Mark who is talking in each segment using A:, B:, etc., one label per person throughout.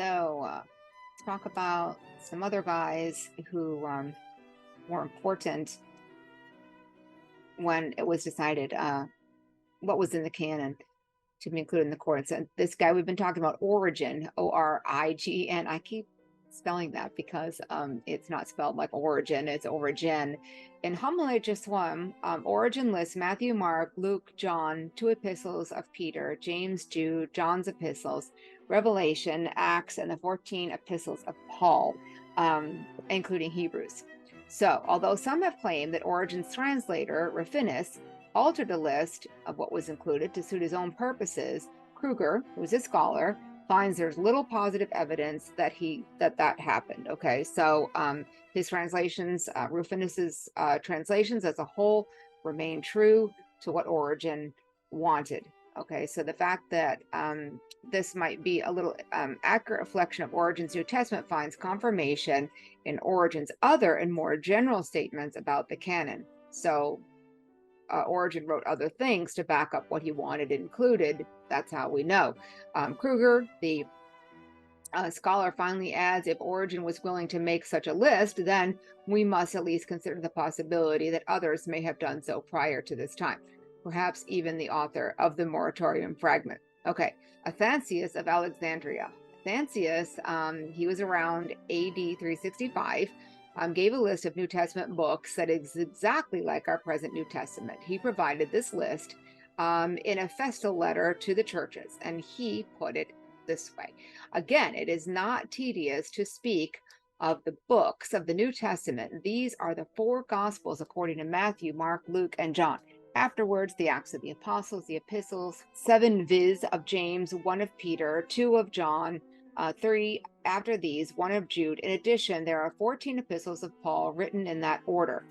A: Let's talk about some other guys who were important when it was decided what was in the canon to be included in the courts. And this guy we've been talking about, Origen, Origen. I keep spelling that because it's not spelled like origin, it's Origen. In Homiliatus 1, Origen lists Matthew, Mark, Luke, John, 2 epistles of Peter, James, Jude, John's epistles, Revelation, Acts, and the 14 epistles of Paul, including Hebrews. So, although some have claimed that Origen's translator, Rufinus, altered the list of what was included to suit his own purposes, Kruger, who's a scholar, finds there's little positive evidence that that happened. Okay, so his translations, Rufinus's translations as a whole, remain true to what Origen wanted. Okay, so the fact that this might be a little accurate reflection of Origen's New Testament finds confirmation in Origen's other and more general statements about the canon. So Origen wrote other things to back up what he wanted included. That's how we know. Kruger, the scholar, finally adds, if Origen was willing to make such a list, then we must at least consider the possibility that others may have done so prior to this time, perhaps even the author of the Moratorium fragment. Okay, Othancias of Alexandria. Nancius, he was around AD 365, gave a list of New Testament books that is exactly like our present New Testament. He provided this list in a festal letter to the churches, and he put it this way. Again, it is not tedious to speak of the books of the New Testament. These are the 4 Gospels according to Matthew, Mark, Luke, and John. Afterwards, the Acts of the Apostles, the epistles, 7 viz. Of James, 1 of Peter, 2 of John, 3 after these, 1 of Jude. In addition, there are 14 epistles of Paul written in that order.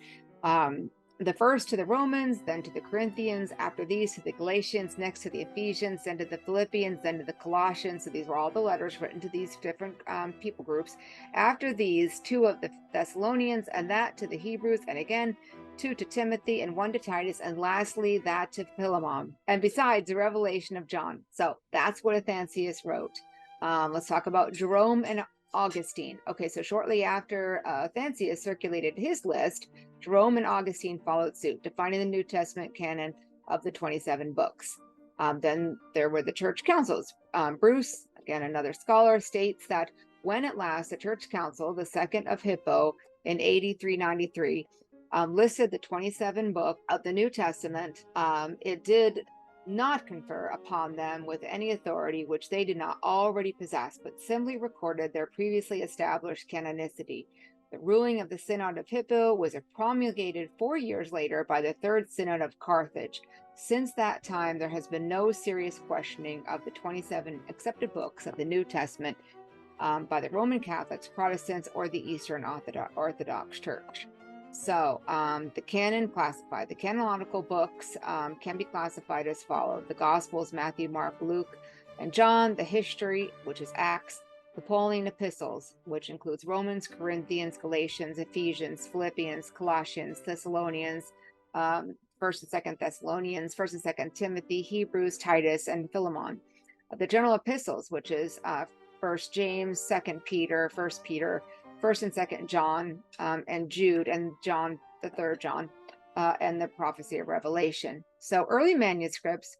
A: The first to the Romans, then to the Corinthians, after these to the Galatians, next to the Ephesians, then to the Philippians, then to the Colossians. So these were all the letters written to these different people groups. After these, 2 of the Thessalonians, and that to the Hebrews, and again 2 to Timothy, and 1 to Titus, and lastly that to Philemon. And besides, the Revelation of John. So that's what Othancius wrote. Let's talk about Jerome and Augustine. Okay, so shortly after Othancius circulated his list, Jerome and Augustine followed suit, defining the New Testament canon of the 27 books. Then there were the church councils. Bruce, again another scholar, states that when at last the church council, the second of Hippo in AD 393, listed the 27 books of the New Testament, it did not confer upon them with any authority which they did not already possess, but simply recorded their previously established canonicity. The ruling of the Synod of Hippo was promulgated 4 years later by the Third Synod of Carthage. Since that time, there has been no serious questioning of the 27 accepted books of the New Testament by the Roman Catholics, Protestants, or the Eastern Orthodox Church. So the canon classified. The canonical books can be classified as follows: the Gospels, Matthew, Mark, Luke, and John; the history, which is Acts; the Pauline epistles, which includes Romans, Corinthians, Galatians, Ephesians, Philippians, Colossians, Thessalonians, 1st and 2nd Thessalonians, 1st and 2nd Timothy, Hebrews, Titus, and Philemon. The general epistles, which is 1st James, 2nd Peter, 1st Peter, 1st and 2nd John, and Jude, and John, the 3rd John, and the prophecy of Revelation. So early manuscripts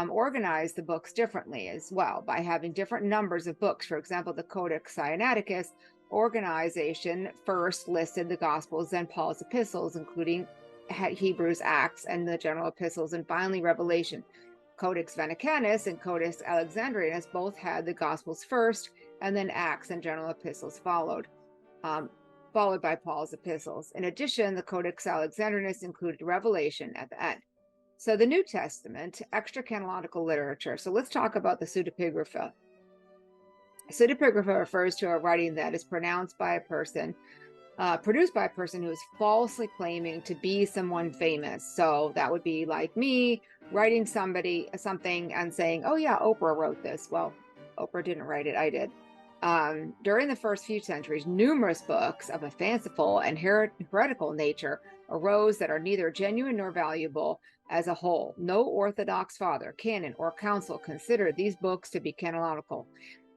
A: organized the books differently as well by having different numbers of books. For example, the Codex Sinaiticus organization first listed the Gospels, then Paul's epistles, including Hebrews, Acts, and the general epistles, and finally Revelation. Codex Vaticanus and Codex Alexandrinus both had the Gospels first, and then Acts and general epistles followed by Paul's epistles. In addition, the Codex Alexandrinus included Revelation at the end. So the New Testament, extra canonical literature. So let's talk about the pseudepigrapha. Pseudepigrapha refers to a writing that is produced by a person who is falsely claiming to be someone famous. So that would be like me writing something and saying, oh yeah, Oprah wrote this. Well, Oprah didn't write it, I did. During the first few centuries, numerous books of a fanciful and heretical nature arose that are neither genuine nor valuable as a whole. No Orthodox father, canon, or council considered these books to be canonical.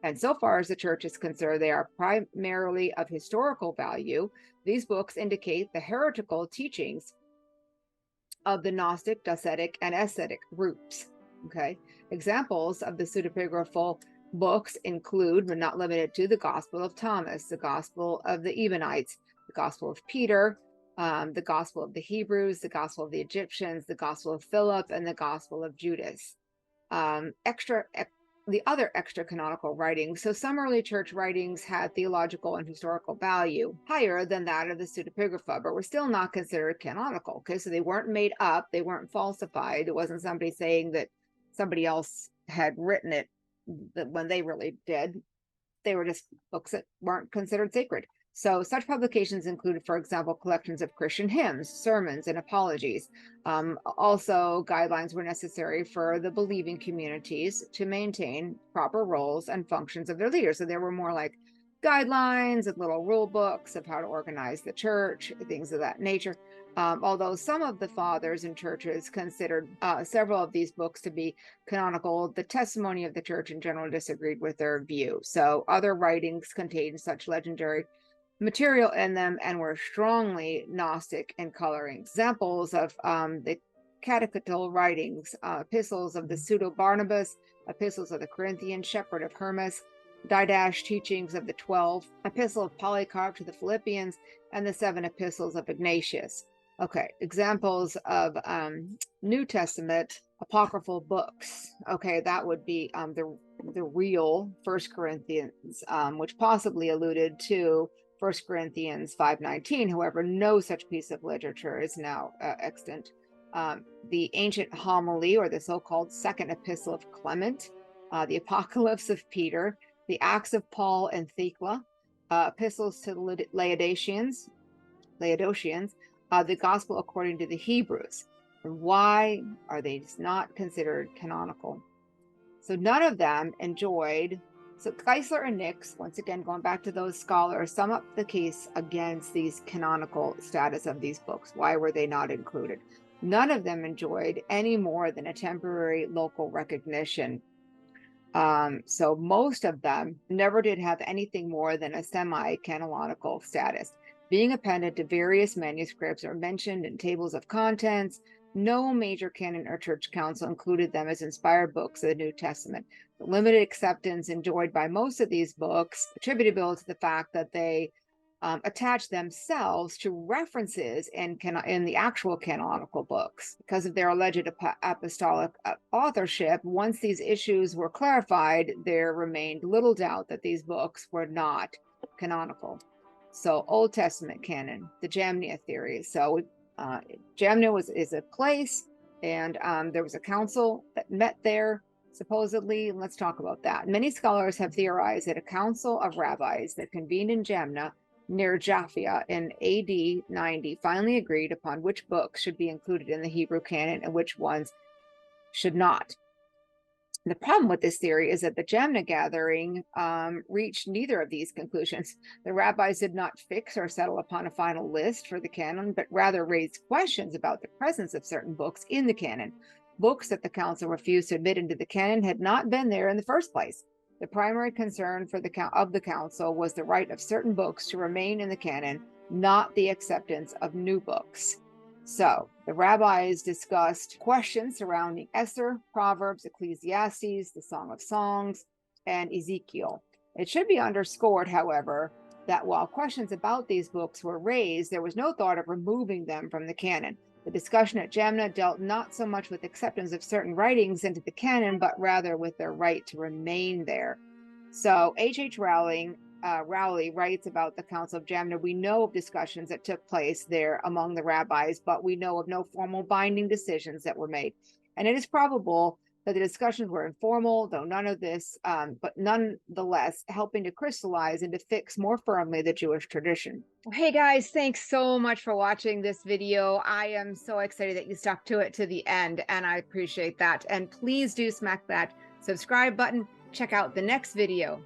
A: And so far as the church is concerned, they are primarily of historical value. These books indicate the heretical teachings of the Gnostic, Docetic, and ascetic groups. Okay. Examples of the pseudepigraphal books include, but not limited to, the Gospel of Thomas, the Gospel of the Ebionites, the Gospel of Peter, the Gospel of the Hebrews, the Gospel of the Egyptians, the Gospel of Philip, and the Gospel of Judas. The other extra canonical writings. So some early church writings had theological and historical value higher than that of the pseudepigrapha, but were still not considered canonical. Okay, so they weren't made up, they weren't falsified. It wasn't somebody saying that somebody else had written it when they really did. They were just books that weren't considered sacred. So such publications included, for example, collections of Christian hymns, sermons, and apologies. Also, guidelines were necessary for the believing communities to maintain proper roles and functions of their leaders. So there were more like guidelines and little rule books of how to organize the church, things of that nature. Although some of the fathers and churches considered several of these books to be canonical, the testimony of the church in general disagreed with their view. So other writings contained such legendary material in them and were strongly Gnostic in coloring. Examples of the catechetical writings, epistles of the pseudo-Barnabas, epistles of the Corinthian shepherd of Hermas, Didache teachings of the 12, epistle of Polycarp to the Philippians, and the 7 epistles of Ignatius. Okay, examples of New Testament apocryphal books. Okay, that would be the real 1 Corinthians, which possibly alluded to 1 Corinthians 5:19. However, no such piece of literature is now extant. The ancient homily, or the so-called second epistle of Clement, the Apocalypse of Peter, the Acts of Paul and Thecla, epistles to the Laodiceans, the Gospel according to the Hebrews. And why are they not considered canonical? So none of them enjoyed. So Geisler and Nix, once again, going back to those scholars, sum up the case against these canonical status of these books. Why were they not included? None of them enjoyed any more than a temporary local recognition. So most of them never did have anything more than a semi-canonical status, being appended to various manuscripts or mentioned in tables of contents. No major canon or church council included them as inspired books of the New Testament. The limited acceptance enjoyed by most of these books attributable to the fact that they attach themselves to references in the actual canonical books. Because of their alleged apostolic authorship, once these issues were clarified, there remained little doubt that these books were not canonical. So Old Testament canon, the Jamnia theory. So Jamnia is a place, and there was a council that met there, supposedly. Let's talk about that. Many scholars have theorized that a council of rabbis that convened in Jamnia near Jaffa in AD 90 finally agreed upon which books should be included in the Hebrew canon and which ones should not. The problem with this theory is that the Jamnia gathering reached neither of these conclusions. The rabbis did not fix or settle upon a final list for the canon, but rather raised questions about the presence of certain books in the canon. Books that the council refused to admit into the canon had not been there in the first place. The primary concern for the council was the right of certain books to remain in the canon, not the acceptance of new books. So the rabbis discussed questions surrounding Esther, Proverbs, Ecclesiastes, the Song of Songs, and Ezekiel. It should be underscored, however, that while questions about these books were raised, there was no thought of removing them from the canon. The discussion at Jamnia dealt not so much with acceptance of certain writings into the canon, but rather with their right to remain there. So H.H. Rowley writes about the Council of Jamnia. We know of discussions that took place there among the rabbis, but we know of no formal binding decisions that were made. And it is probable that the discussions were informal, though none of this, but nonetheless helping to crystallize and to fix more firmly the Jewish tradition. Hey guys, thanks so much for watching this video. I am so excited that you stuck to it to the end, and I appreciate that. And please do smack that subscribe button. Check out the next video.